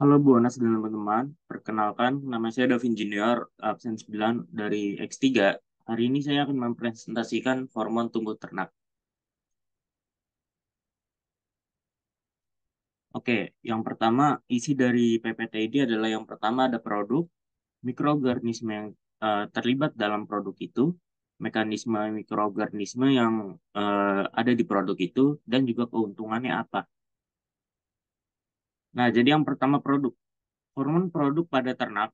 Halo Buanas dan teman-teman, perkenalkan nama saya Davin Junior, absen 9 dari X3. Hari ini saya akan mempresentasikan hormon tumbuh ternak. Oke, yang pertama isi dari PPT ini adalah yang pertama ada produk, mikroorganisme yang terlibat dalam produk itu, mekanisme mikroorganisme yang ada di produk itu, dan juga keuntungannya apa. Nah, jadi yang pertama produk. Hormon produk pada ternak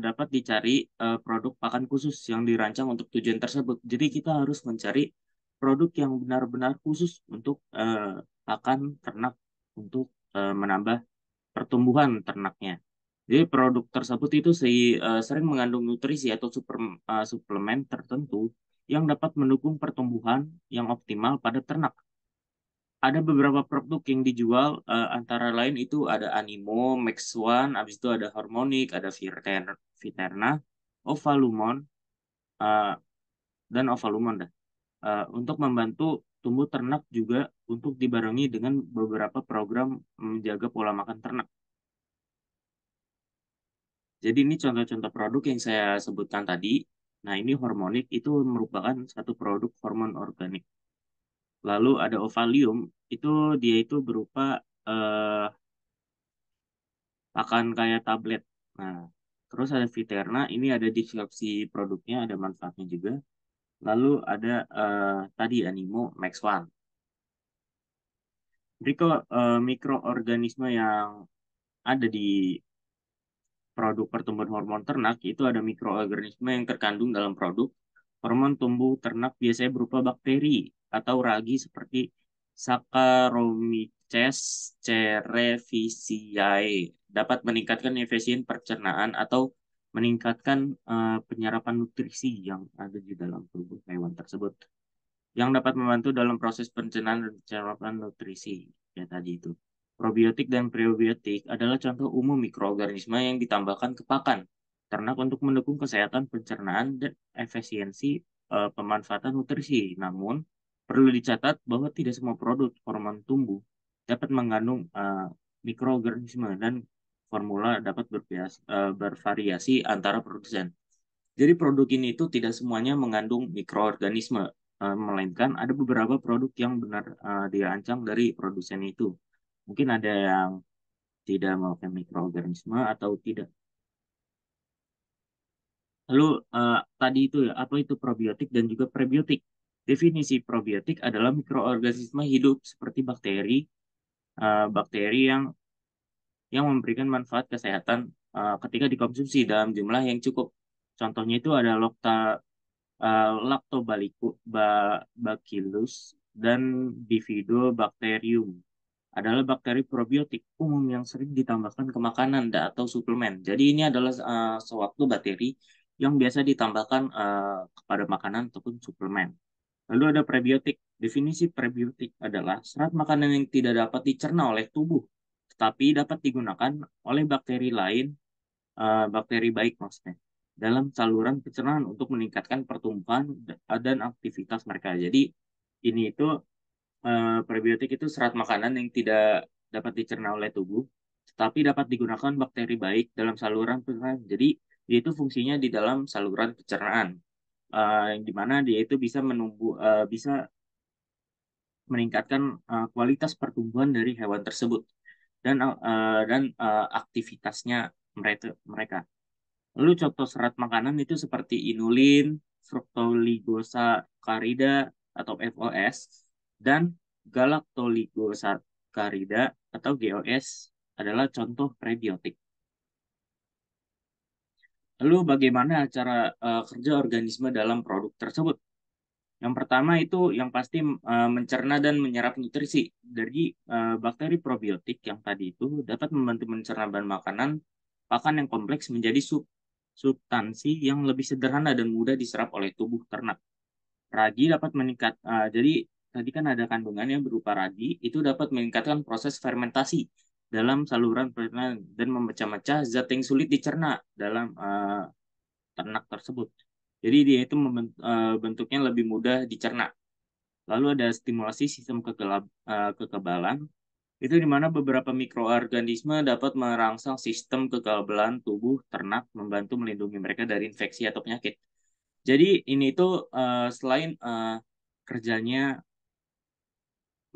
dapat dicari produk pakan khusus yang dirancang untuk tujuan tersebut. Jadi kita harus mencari produk yang benar-benar khusus untuk pakan ternak untuk menambah pertumbuhan ternaknya. Jadi produk tersebut itu sering mengandung nutrisi atau suplemen tertentu yang dapat mendukung pertumbuhan yang optimal pada ternak. Ada beberapa produk yang dijual antara lain itu ada Animo, Max One, habis itu ada Harmonic, ada Viterna, Ovalumon, eh, dan Ovalumon dah. Untuk membantu tumbuh ternak juga untuk dibarengi dengan beberapa program menjaga pola makan ternak. Jadi ini contoh-contoh produk yang saya sebutkan tadi. Nah, ini Harmonic itu merupakan satu produk hormon organik. Lalu ada Ovalium, itu dia itu berupa eh, akan kayak tablet. Nah, terus ada Viterna, ini ada deskripsi produknya, ada manfaatnya juga. Lalu ada tadi Animo Max One. Mikroorganisme yang ada di produk pertumbuhan hormon ternak itu ada mikroorganisme yang terkandung dalam produk hormon tumbuh ternak biasanya berupa bakteri atau ragi seperti Saccharomyces cerevisiae dapat meningkatkan efisien pencernaan atau meningkatkan penyerapan nutrisi yang ada di dalam tubuh hewan tersebut yang dapat membantu dalam proses pencernaan dan penyerapan nutrisi ya tadi itu. Probiotik dan prebiotik adalah contoh umum mikroorganisme yang ditambahkan ke pakan ternak untuk mendukung kesehatan pencernaan dan efisiensi pemanfaatan nutrisi. Namun, perlu dicatat bahwa tidak semua produk hormon tumbuh dapat mengandung mikroorganisme dan formula dapat bervariasi antara produsen. Jadi produk ini itu tidak semuanya mengandung mikroorganisme, melainkan ada beberapa produk yang benar dirancang dari produsen itu. Mungkin ada yang tidak memakai mikroorganisme atau tidak. Lalu tadi itu ya, apa itu probiotik dan juga prebiotik? Definisi probiotik adalah mikroorganisme hidup seperti bakteri yang memberikan manfaat kesehatan ketika dikonsumsi dalam jumlah yang cukup. Contohnya itu ada Lactobacillus dan Bifidobacterium adalah bakteri probiotik umum yang sering ditambahkan ke makanan atau suplemen. Jadi ini adalah sewaktu bakteri yang biasa ditambahkan kepada makanan ataupun suplemen. Lalu ada prebiotik. Definisi prebiotik adalah serat makanan yang tidak dapat dicerna oleh tubuh, tetapi dapat digunakan oleh bakteri lain, bakteri baik maksudnya, dalam saluran pencernaan untuk meningkatkan pertumbuhan dan aktivitas mereka. Jadi ini itu prebiotik itu serat makanan yang tidak dapat dicerna oleh tubuh, tetapi dapat digunakan bakteri baik dalam saluran pencernaan. Jadi dia itu fungsinya di dalam saluran pencernaan, yang dimana dia itu bisa meningkatkan kualitas pertumbuhan dari hewan tersebut dan aktivitasnya mereka. Lalu contoh serat makanan itu seperti inulin, fructoligosaccharida atau FOS, dan galactoligosaccharida atau GOS adalah contoh prebiotik. Lalu bagaimana cara kerja organisme dalam produk tersebut? Yang pertama itu yang pasti mencerna dan menyerap nutrisi dari bakteri probiotik yang tadi itu dapat membantu mencerna bahan makanan pakan yang kompleks menjadi substansi yang lebih sederhana dan mudah diserap oleh tubuh ternak. Ragi dapat jadi tadi kan ada kandungannya berupa ragi, itu dapat meningkatkan proses fermentasi dalam saluran pencernaan dan memecah-mecah zat yang sulit dicerna dalam ternak tersebut. Jadi dia itu bentuknya lebih mudah dicerna. Lalu ada stimulasi sistem kekebalan. Itu di mana beberapa mikroorganisme dapat merangsang sistem kekebalan tubuh ternak, membantu melindungi mereka dari infeksi atau penyakit. Jadi ini tuh selain kerjanya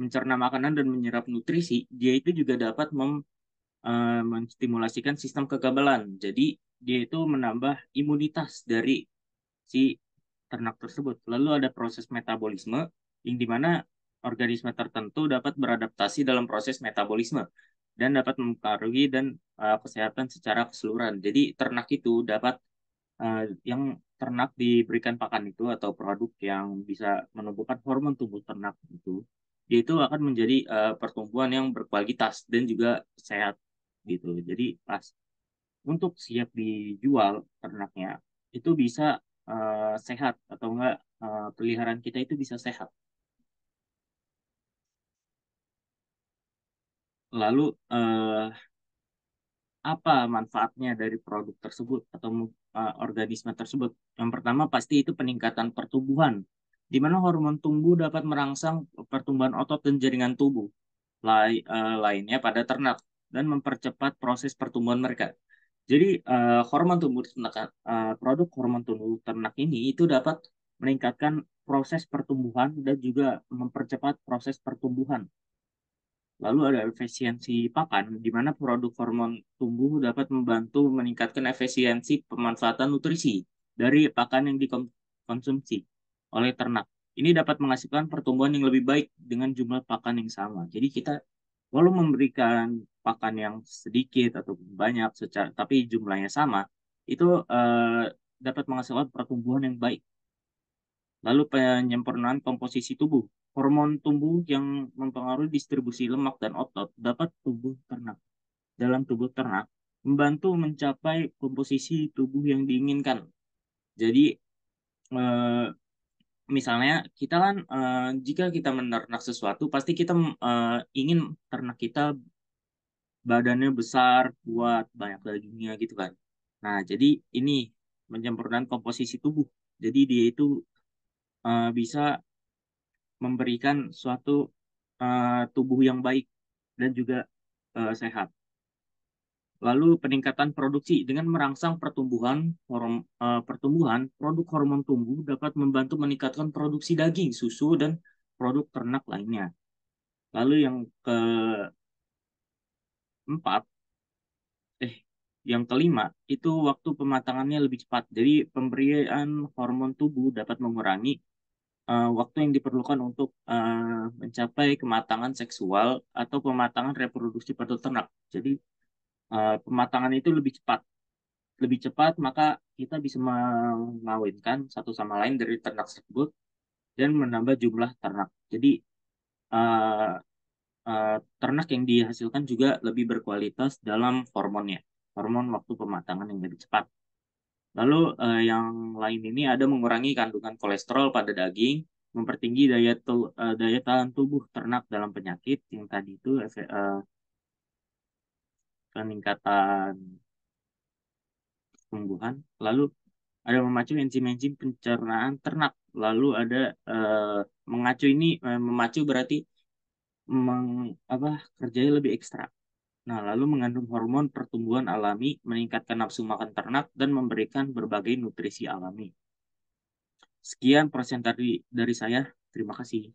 mencerna makanan dan menyerap nutrisi, dia itu juga dapat menstimulasikan sistem kekebalan. Jadi dia itu menambah imunitas dari si ternak tersebut. Lalu ada proses metabolisme yang dimana organisme tertentu dapat beradaptasi dalam proses metabolisme dan dapat mempengaruhi dan kesehatan secara keseluruhan. Jadi ternak itu dapat yang ternak diberikan pakan itu atau produk yang bisa menumbuhkan hormon tubuh ternak itu, dia itu akan menjadi pertumbuhan yang berkualitas dan juga sehat gitu. Jadi pas untuk siap dijual ternaknya itu bisa sehat atau enggak peliharaan kita itu bisa sehat. Lalu apa manfaatnya dari produk tersebut atau organisme tersebut? Yang pertama pasti itu peningkatan pertumbuhan, di mana hormon tumbuh dapat merangsang pertumbuhan otot dan jaringan tubuh lainnya pada ternak dan mempercepat proses pertumbuhan mereka. Jadi hormon tumbuh ternak, produk hormon tumbuh ternak ini itu dapat meningkatkan proses pertumbuhan dan juga mempercepat proses pertumbuhan. Lalu ada efisiensi pakan, di mana produk hormon tumbuh dapat membantu meningkatkan efisiensi pemanfaatan nutrisi dari pakan yang dikonsumsi oleh ternak. Ini dapat menghasilkan pertumbuhan yang lebih baik dengan jumlah pakan yang sama. Jadi kita walau memberikan pakan yang sedikit atau banyak secara tapi jumlahnya sama, itu dapat menghasilkan pertumbuhan yang baik. Lalu penyempurnaan komposisi tubuh. Hormon tumbuh yang mempengaruhi distribusi lemak dan otot dapat dalam tubuh ternak membantu mencapai komposisi tubuh yang diinginkan. Jadi eh, misalnya kita kan jika kita menernak sesuatu pasti kita ingin ternak kita badannya besar, kuat, banyak dagingnya gitu kan. Nah, jadi ini menyempurnakan komposisi tubuh. Jadi dia itu bisa memberikan suatu tubuh yang baik dan juga sehat. Lalu peningkatan produksi dengan merangsang pertumbuhan produk hormon tumbuh dapat membantu meningkatkan produksi daging, susu dan produk ternak lainnya. Lalu yang keempat, eh yang kelima itu waktu pematangannya lebih cepat. Jadi pemberian hormon tubuh dapat mengurangi waktu yang diperlukan untuk mencapai kematangan seksual atau pematangan reproduksi pada ternak. Jadi pematangan itu lebih cepat maka kita bisa mengawinkan satu sama lain dari ternak tersebut dan menambah jumlah ternak. Jadi uh, ternak yang dihasilkan juga lebih berkualitas dalam hormonnya, hormon waktu pematangan yang lebih cepat. Lalu yang lain ini ada mengurangi kandungan kolesterol pada daging, mempertinggi daya tahan tubuh ternak dalam penyakit yang tadi itu peningkatan tumbuhan. Lalu ada memacu enzim-enzim pencernaan ternak. Lalu ada eh, mengacu ini memacu berarti apa kerjanya lebih ekstra. Nah, lalu mengandung hormon pertumbuhan alami, meningkatkan nafsu makan ternak dan memberikan berbagai nutrisi alami. Sekian persen dari saya. Terima kasih.